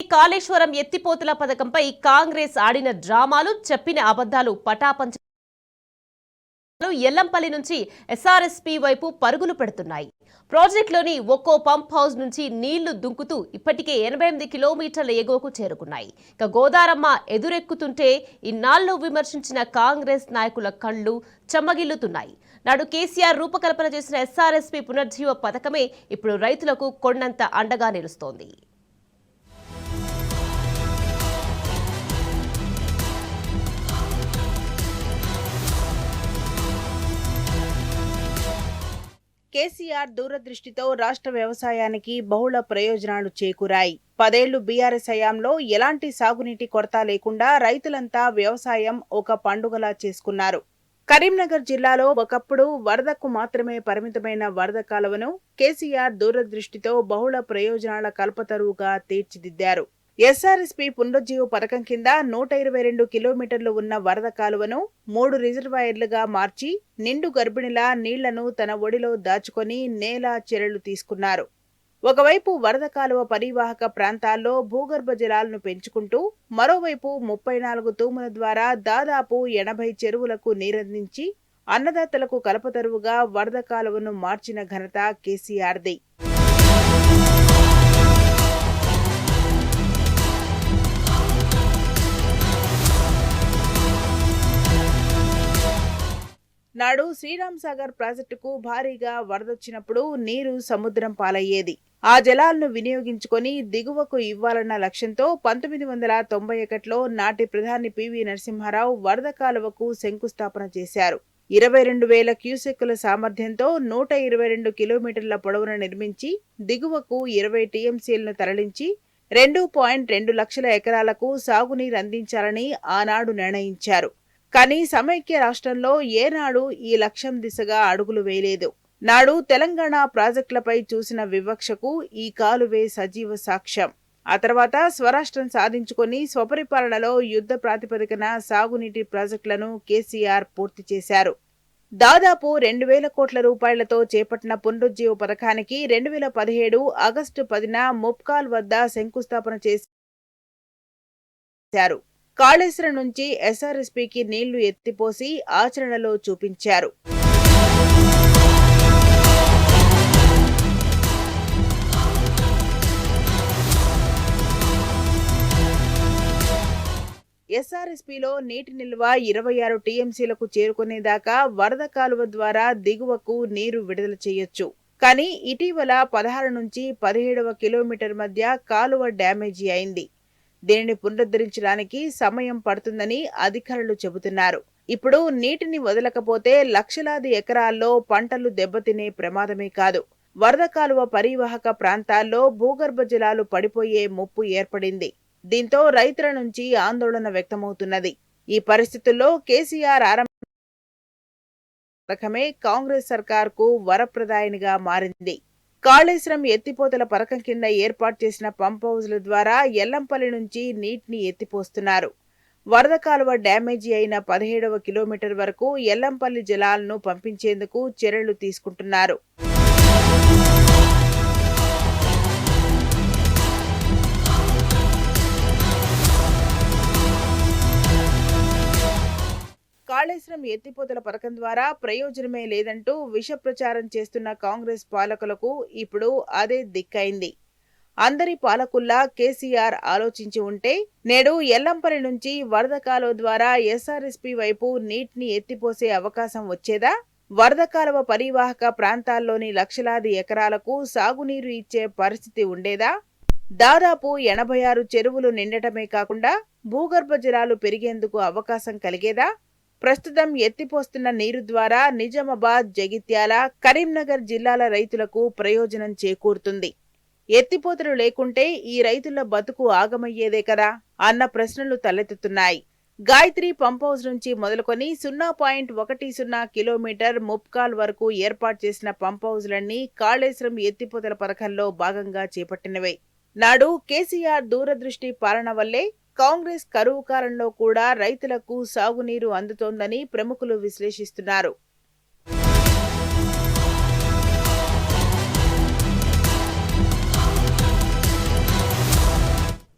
కాళేశ్వరం ఎత్తిపోతల పథకంపై కాంగ్రెస్ ఆడిన డ్రామాలు, చెప్పిన అబద్ధాలు పటాపంచ ఎల్లంపల్లి నుంచి ఎస్ఆర్ఎస్పీ వైపు పరుగులు పెడుతున్నాయి. ప్రాజెక్టులోని ఒక్కో పంప్ హౌస్ నుంచి నీళ్లు దుంకుతూ ఇప్పటికే 88 కిలోమీటర్ల ఎగువకు చేరుకున్నాయి. ఇక గోదారమ్మ ఎదురెక్కుతుంటే ఇన్నాళ్లు విమర్శించిన కాంగ్రెస్ నాయకుల కళ్లు చెమ్మగిల్లుతున్నాయి. నాడు కేసీఆర్ రూపకల్పన చేసిన ఎస్ఆర్ఎస్పీ పునర్జీవ పథకమే ఇప్పుడు రైతులకు కొండంత అండగా నిలుస్తోంది. కేసీఆర్ దూరదృష్టితో రాష్ట్ర వ్యవసాయానికి బహుళ ప్రయోజనాలు చేకూరాయి. 10 ఏళ్లు బీఆర్ఎస్ హయాంలో ఎలాంటి సాగునీటి కొరత లేకుండా రైతులంతా వ్యవసాయం ఒక పండుగలా చేసుకున్నారు. కరీంనగర్ జిల్లాలో ఒకప్పుడు వరదకు మాత్రమే పరిమితమైన వరద కాలువను కేసీఆర్ దూరదృష్టితో బహుళ ప్రయోజనాల కల్పతరువుగా తీర్చిదిద్దారు. ఎస్ఆర్ఎస్పీ పునరుజ్జీవ పథకం కింద 122 కిలోమీటర్లు ఉన్న వరద కాలువను 3 రిజర్వాయర్లుగా మార్చి నిండు గర్భిణిలా నీళ్లను తన ఒడిలో దాచుకొని నేల చర్యలు తీసుకున్నారు. ఒకవైపు వరద కాలువ పరివాహక ప్రాంతాల్లో భూగర్భ జలాలను పెంచుకుంటూ మరోవైపు 34 తూముల ద్వారా దాదాపు 80 చెరువులకు నీరందించి అన్నదాతలకు కల్పతరువుగా వరద కాలువను మార్చిన ఘనత కేసీఆర్ది. నాడు శ్రీరామ్ సాగర్ ప్రాజెక్టుకు భారీగా వరదొచ్చినప్పుడు నీరు సముద్రం పాలయ్యేది. ఆ జలాలను వినియోగించుకొని దిగువకు ఇవ్వాలన్న లక్ష్యంతో 1991లో నాటి ప్రధాని పివి నరసింహారావు వరద కాలువకు శంకుస్థాపన చేశారు. 22,000 క్యూసెక్కుల సామర్థ్యంతో 122 కిలోమీటర్ల పొడవున నిర్మించి దిగువకు 20 టీఎంసీలను తరలించి 2.2 లక్షల ఎకరాలకు సాగునీరు అందించాలని ఆనాడు నిర్ణయించారు. కానీ సమైక్య రాష్ట్రంలో ఏనాడు ఈ లక్ష్యం దిశగా అడుగులు వేయలేదు. నాడు తెలంగాణ ప్రాజెక్టులపై చూసిన వివక్షకు ఈ కాలువే సజీవ సాక్ష్యం. ఆ తర్వాత స్వరాష్ట్రం సాధించుకొని స్వపరిపాలనలో యుద్ధ ప్రాతిపదికన సాగునీటి ప్రాజెక్టులను కేసీఆర్ పూర్తి చేశారు. దాదాపు 2,000 కోట్ల రూపాయలతో చేపట్టిన పునరుజ్జీవ పథకానికి 2017 ఆగస్టు 10న ముప్కాల్ వద్ద శంకుస్థాపన చేశారు. కాళేశ్వరం నుంచి ఎస్ఆర్ఎస్పీకి నీళ్లు ఎత్తిపోసి ఆచరణలో చూపించారు. ఎస్ఆర్ఎస్పీలో నీటి నిల్వ 26 టీఎంసీలకు చేరుకునేదాకా వరద కాలువ ద్వారా దిగువకు నీరు విడుదల చేయొచ్చు. కానీ ఇటీవల 16 నుంచి 17వ కిలోమీటర్ మధ్య కాలువ డ్యామేజీ అయింది. దీనిని పునరుద్ధరించడానికి సమయం పడుతుందని అధికారులు చెబుతున్నారు. ఇప్పుడు నీటిని వదలకపోతే లక్షలాది ఎకరాల్లో పంటలు దెబ్బతినే ప్రమాదమే కాదు, వరద కాలువ పరివాహక ప్రాంతాల్లో భూగర్భ జలాలు పడిపోయే ముప్పు ఏర్పడింది. దీంతో రైతుల నుంచి ఆందోళన వ్యక్తమవుతున్నది. ఈ పరిస్థితుల్లో కేసీఆర్ పథకమే కాంగ్రెస్ సర్కార్కు వరప్రదాయనిగా మారింది. కాళేశ్వరం ఎత్తిపోతల పథకం కింద ఏర్పాటు చేసిన పంప్ హౌజ్ల ద్వారా ఎల్లంపల్లి నుంచి నీటిని ఎత్తిపోస్తున్నారు. వరద కాలువ డ్యామేజీ అయిన 17వ కిలోమీటర్ వరకు ఎల్లంపల్లి జలాలను పంపించేందుకు చర్యలు తీసుకుంటున్నారు. కాళేశ్వరం ఎత్తిపోతల పథకం ద్వారా ప్రయోజనమే లేదంటూ విష ప్రచారం చేస్తున్న కాంగ్రెస్ పాలకులకు ఇప్పుడు అదే దిక్కైంది. అందరి పాలకుల్లా కేసీఆర్ ఆలోచించి ఉంటే నేడు ఎల్లంపల్లి నుంచి వరద కాలువ ద్వారా ఎస్ఆర్ఎస్పీ వైపు నీటిని ఎత్తిపోసే అవకాశం వచ్చేదా? వరద కాలువ పరివాహక ప్రాంతాల్లోని లక్షలాది ఎకరాలకు సాగునీరు ఇచ్చే పరిస్థితి ఉండేదా? దాదాపు 86 చెరువులు నిండటమే కాకుండా భూగర్భ జలాలు పెరిగేందుకు అవకాశం కలిగేదా? ప్రస్తుతం ఎత్తిపోస్తున్న నీరు ద్వారా నిజామాబాద్, జగిత్యాల, కరీంనగర్ జిల్లాల రైతులకు ప్రయోజనం చేకూరుతుంది. ఎత్తిపోతలు లేకుంటే ఈ రైతుల బతుకు ఆగమయ్యేదే కదా అన్న ప్రశ్నలు తలెత్తుతున్నాయి. గాయత్రి పంప్ హౌస్ నుంచి మొదలుకొని 0.10 కిలోమీటర్ ముప్కాల్ వరకు ఏర్పాటు చేసిన పంప్ హౌజ్లన్నీ కాళేశ్వరం ఎత్తిపోతల పథకంలో భాగంగా చేపట్టినవే. నాడు కేసీఆర్ దూరదృష్టి పాలన వల్లే కాంగ్రెస్ కరువు కాలంలో కూడా రైతులకు సాగునీరు అందుతోందని ప్రముఖులు విశ్లేషిస్తున్నారు.